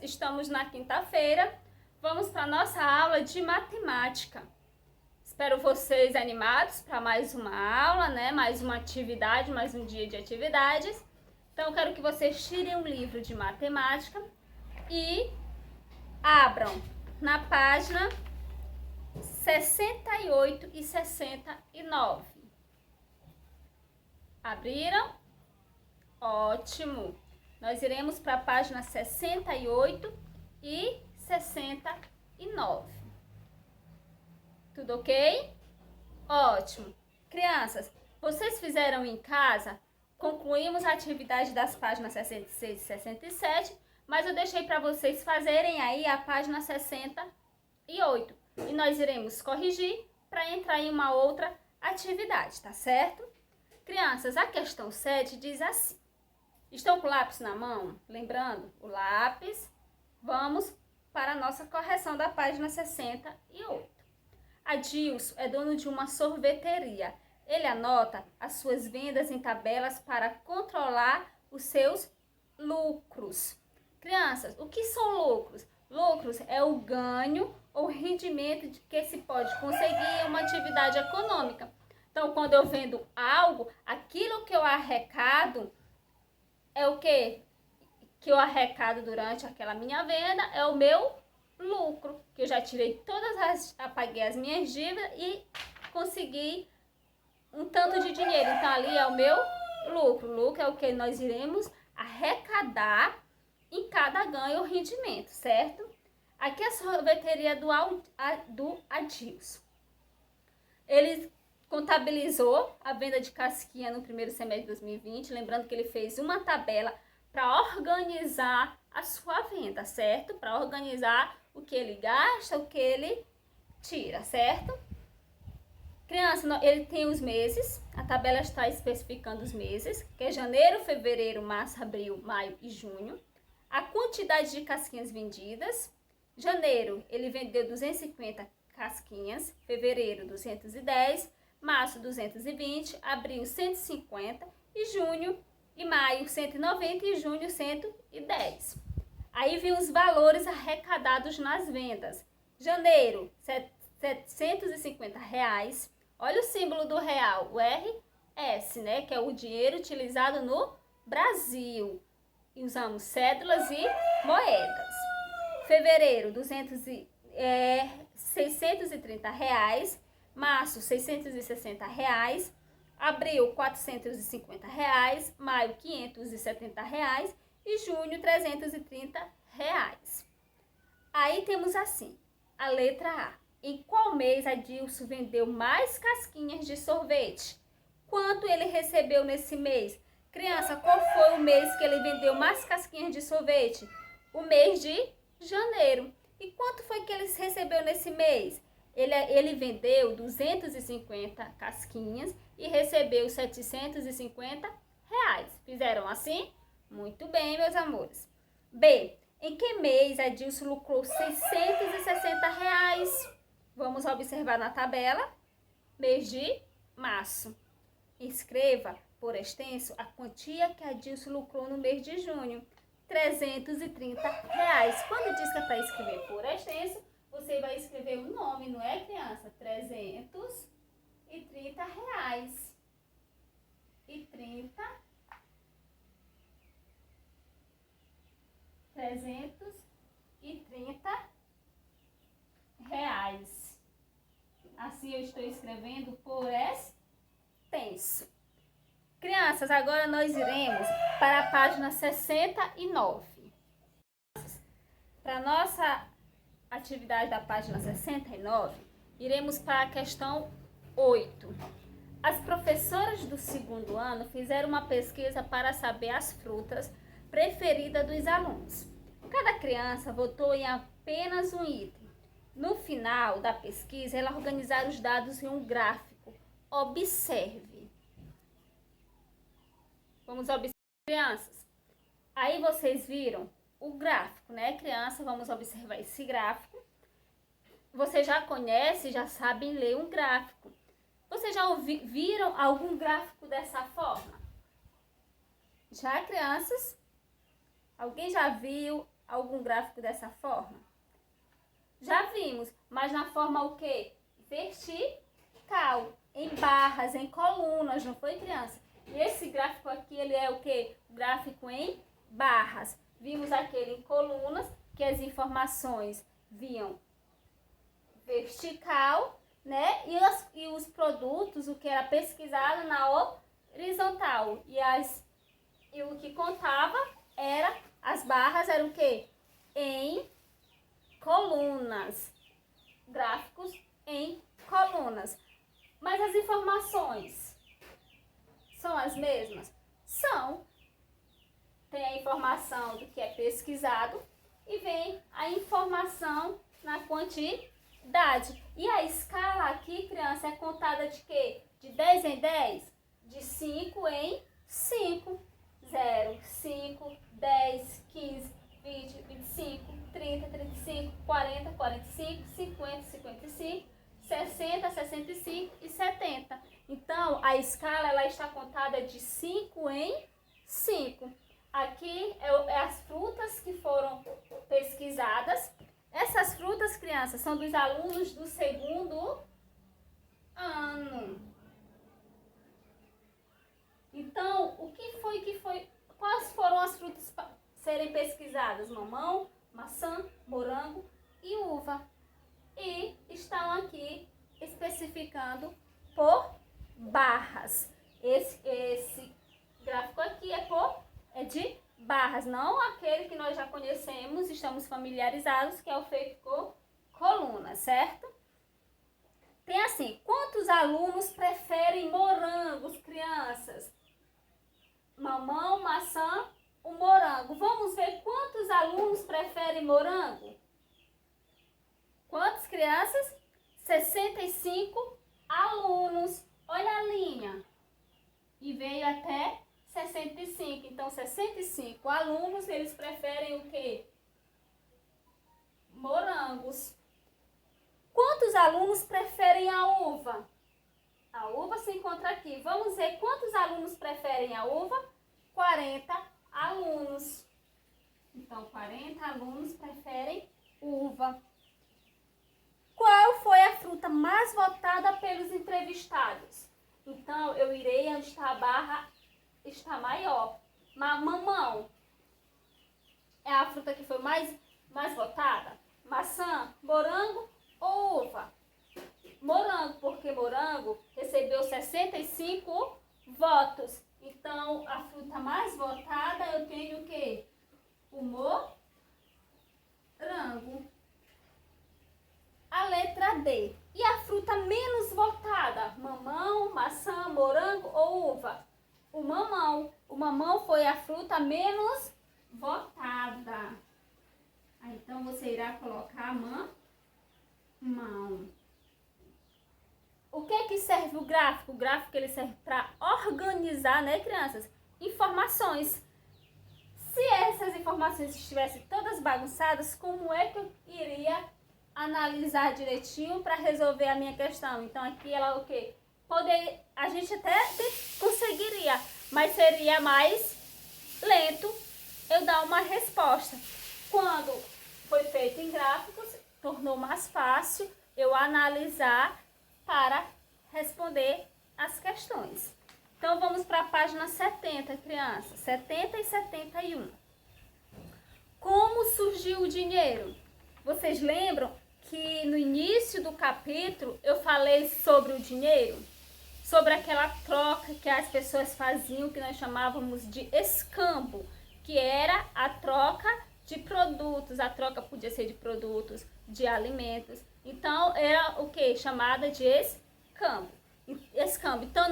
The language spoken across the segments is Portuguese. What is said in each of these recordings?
estamos na quinta-feira, vamos para a nossa aula de matemática. Espero vocês animados para mais uma aula, né? Mais uma atividade, mais um dia de atividades. Então, eu quero que vocês tirem um livro de matemática e abram na página 68 e 69. Abriram? Ótimo! Nós iremos para a página 68 e 69. Tudo ok? Ótimo! Crianças, vocês fizeram em casa? Concluímos a atividade das páginas 66 e 67, mas eu deixei para vocês fazerem aí a página 68. E nós iremos corrigir para entrar em uma outra atividade, tá certo? Crianças, a questão 7 diz assim. Estão com o lápis na mão? Lembrando, o lápis. Vamos para a nossa correção da página 68. Adilson é dono de uma sorveteria. Ele anota as suas vendas em tabelas para controlar os seus lucros. Crianças, o que são lucros? Lucros é o ganho ou rendimento de que se pode conseguir em uma atividade econômica. Então, quando eu vendo algo, aquilo que eu arrecado é o quê? Que eu arrecado durante aquela minha venda é o meu lucro, que eu já tirei apaguei as minhas dívidas e consegui um tanto de dinheiro. Então, ali é o meu lucro. Lucro é o que nós iremos arrecadar em cada ganho ou rendimento, certo? Aqui é a sorveteria do Adilson. Ele contabilizou a venda de casquinha no primeiro semestre de 2020, lembrando que ele fez uma tabela para organizar a sua venda, certo? Para organizar o que ele gasta, o que ele tira, certo? Criança, ele tem os meses, a tabela está especificando os meses, que é janeiro, fevereiro, março, abril, maio e junho. A quantidade de casquinhas vendidas. Janeiro, ele vendeu 250 casquinhas, fevereiro, 210, março 220, abril 150 e junho e maio 190 e junho 110. Aí vem os valores arrecadados nas vendas. Janeiro, R$750. Olha o símbolo do real, o RS, né, que é o dinheiro utilizado no Brasil. E usamos cédulas e moedas. Fevereiro, R$630. Março, R$660, abril, R$450, maio, R$570 e junho, R$330. Aí temos assim, a letra A. Em qual mês Adilson vendeu mais casquinhas de sorvete? Quanto ele recebeu nesse mês? Criança, qual foi o mês que ele vendeu mais casquinhas de sorvete? O mês de janeiro. E quanto foi que ele recebeu nesse mês? Ele vendeu 250 casquinhas e recebeu R$750. Fizeram assim? Muito bem, meus amores. B. Em que mês Adilson lucrou R$660? Vamos observar na tabela. Mês de março. Escreva, por extenso, a quantia que Adilson lucrou no mês de junho. R$330. Quando diz que é para escrever por extenso, você vai escrever o nome, não é, criança? R$330. R$330. Assim eu estou escrevendo por extenso. Crianças, agora nós iremos para a página 69. Para a nossa atividade da página 69, iremos para a questão 8. As professoras do segundo ano fizeram uma pesquisa para saber as frutas preferidas dos alunos. Cada criança votou em apenas um item. No final da pesquisa, ela organizaram os dados em um gráfico. Observe. Vamos observar, crianças. Aí vocês viram o gráfico, né, criança? Vamos observar esse gráfico. Vocês já conhecem, já sabem ler um gráfico. Vocês já viram algum gráfico dessa forma? Já, crianças? Alguém já viu algum gráfico dessa forma? Já vimos, mas na forma o quê? Vertical, em barras, em colunas, não foi, criança? E esse gráfico aqui, ele é o quê? O gráfico em barras. Vimos aquele em colunas, que as informações vinham vertical, né? E os produtos, o que era pesquisado na horizontal. E o que contava era, as barras eram o quê? Em colunas. Gráficos em colunas. Mas as informações são as mesmas? São. Tem a informação do que é pesquisado e vem a informação na quantidade. E a escala aqui, criança, é contada de quê? De 10 em 10? De 5 em 5. 0, 5, 10, 15, 20, 25, 30, 35, 40, 45, 50, 55, 60, 65 e 70. Então, a escala ela está contada de 5 em 5. Aqui é as frutas que foram pesquisadas. Essas frutas, crianças, são dos alunos do segundo ano. Então, o que foi? Quais foram as frutas serem pesquisadas? Mamão, maçã, morango e uva. E estão aqui especificando por barras. Esse gráfico aqui é de barras, não aquele que nós já conhecemos, estamos familiarizados, que é o feito por coluna, certo? Tem assim, quantos alunos preferem morangos, crianças? Mamão, maçã, o morango. Vamos ver quantos alunos preferem morango? Quantas crianças? 65 alunos. Olha a linha. E veio até 65. Então, 65 alunos, eles preferem o quê? Morangos. Quantos alunos preferem a uva? A uva se encontra aqui. Vamos ver quantos alunos preferem a uva? 40 alunos. Então, 40 alunos preferem uva. Qual foi a fruta mais votada pelos entrevistados? Então, eu irei onde está a barra está maior. Mamão é a fruta que foi mais votada? Maçã, morango ou uva? Morango, porque morango recebeu 65 votos. Então, a fruta mais votada eu tenho o quê? O morango. A letra D. E a fruta menos votada? Mamão, maçã, morango ou uva? O mamão. O mamão foi a fruta menos votada. Então, você irá colocar mamão. O que serve o gráfico? O gráfico ele serve para organizar, né, crianças? Informações. Se essas informações estivessem todas bagunçadas, como é que eu iria analisar direitinho para resolver a minha questão? Então, aqui ela o quê? A gente até conseguiria, mas seria mais lento eu dar uma resposta. Quando foi feito em gráficos, tornou mais fácil eu analisar para responder as questões. Então, vamos para a página 70, crianças. 70 e 71. Como surgiu o dinheiro? Vocês lembram que no início do capítulo eu falei sobre o dinheiro? Sobre aquela troca que as pessoas faziam, que nós chamávamos de escambo, que era a troca de produtos. A troca podia ser de produtos, de alimentos. Então, era o que? Chamada de escambo. Então,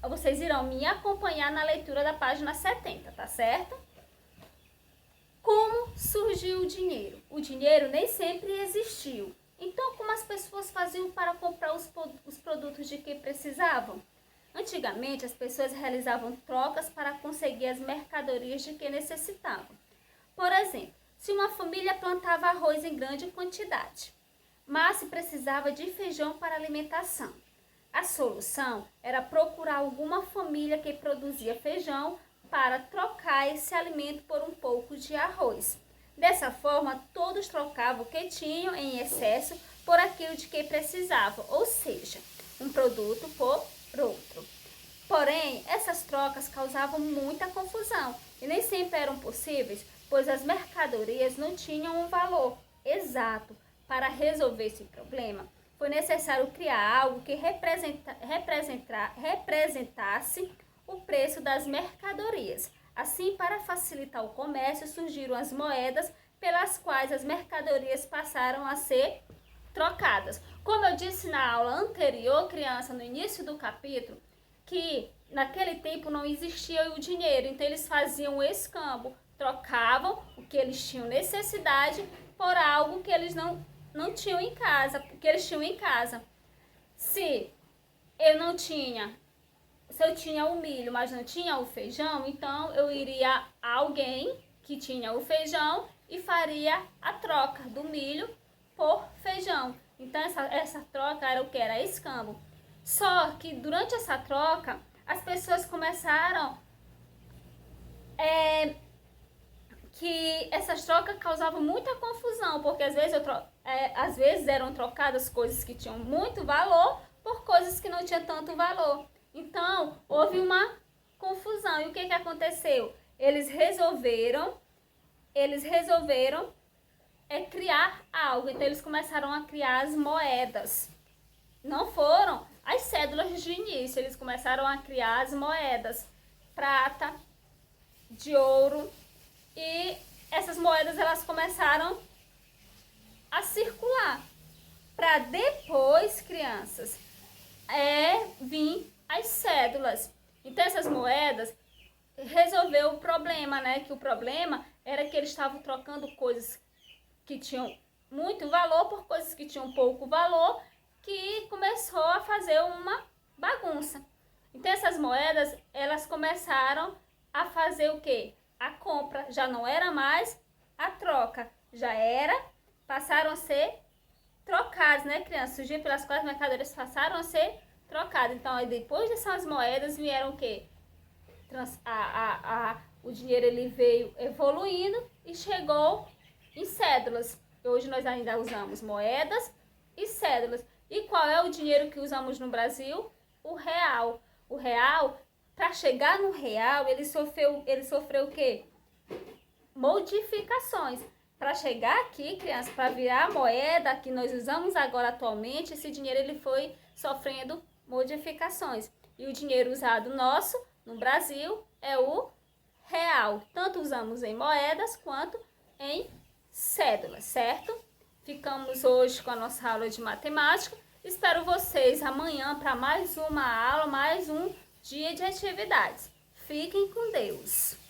vocês irão me acompanhar na leitura da página 70, tá certo? Como surgiu o dinheiro? O dinheiro nem sempre existiu. Então, como as pessoas faziam para comprar os produtos de que precisavam? Antigamente, as pessoas realizavam trocas para conseguir as mercadorias de que necessitavam. Por exemplo, se uma família plantava arroz em grande quantidade, mas se precisava de feijão para alimentação, a solução era procurar alguma família que produzia feijão para trocar esse alimento por um pouco de arroz. Dessa forma, todos trocavam o que tinham em excesso por aquilo de que precisavam, ou seja, um produto por outro. Porém, essas trocas causavam muita confusão e nem sempre eram possíveis, pois as mercadorias não tinham um valor exato. Para resolver esse problema, foi necessário criar algo que representasse o preço das mercadorias. Assim, para facilitar o comércio, surgiram as moedas pelas quais as mercadorias passaram a ser trocadas. Como eu disse na aula anterior, criança, no início do capítulo, que naquele tempo não existia o dinheiro, então eles faziam o escambo, trocavam o que eles tinham necessidade por algo que eles não tinham em casa, porque eles tinham em casa. Se eu tinha o milho, mas não tinha o feijão, então eu iria a alguém que tinha o feijão e faria a troca do milho por feijão. Então essa troca era o que? Era escambo. Só que durante essa troca, as pessoas começaram que essas trocas causavam muita confusão, porque às vezes eram trocadas coisas que tinham muito valor por coisas que não tinham tanto valor. Então, houve uma confusão. E o que aconteceu? Eles resolveram criar algo. Então, eles começaram a criar as moedas. Não foram as cédulas de início. Eles começaram a criar as moedas. Prata, de ouro. E essas moedas, elas começaram a circular. Para depois, crianças, vir as cédulas. Então, essas moedas resolveu o problema, né? Que o problema era que eles estavam trocando coisas que tinham muito valor por coisas que tinham pouco valor, que começou a fazer uma bagunça. Então, essas moedas, elas começaram a fazer o quê? A compra. Já não era mais a troca. Passaram a ser trocadas, né, crianças? Surgiram pelas quais as mercadorias passaram a ser trocadas. Então, aí depois dessas moedas vieram o quê? O dinheiro ele veio evoluindo e chegou em cédulas. Hoje nós ainda usamos moedas e cédulas. E qual é o dinheiro que usamos no Brasil? O real. O real, para chegar no real, ele sofreu o quê? Modificações. Para chegar aqui, crianças, para virar a moeda que nós usamos agora atualmente, esse dinheiro ele foi sofrendo modificações. E o dinheiro usado nosso no Brasil é o real. Tanto usamos em moedas quanto em cédulas, certo? Ficamos hoje com a nossa aula de matemática. Espero vocês amanhã para mais uma aula, mais um dia de atividades. Fiquem com Deus.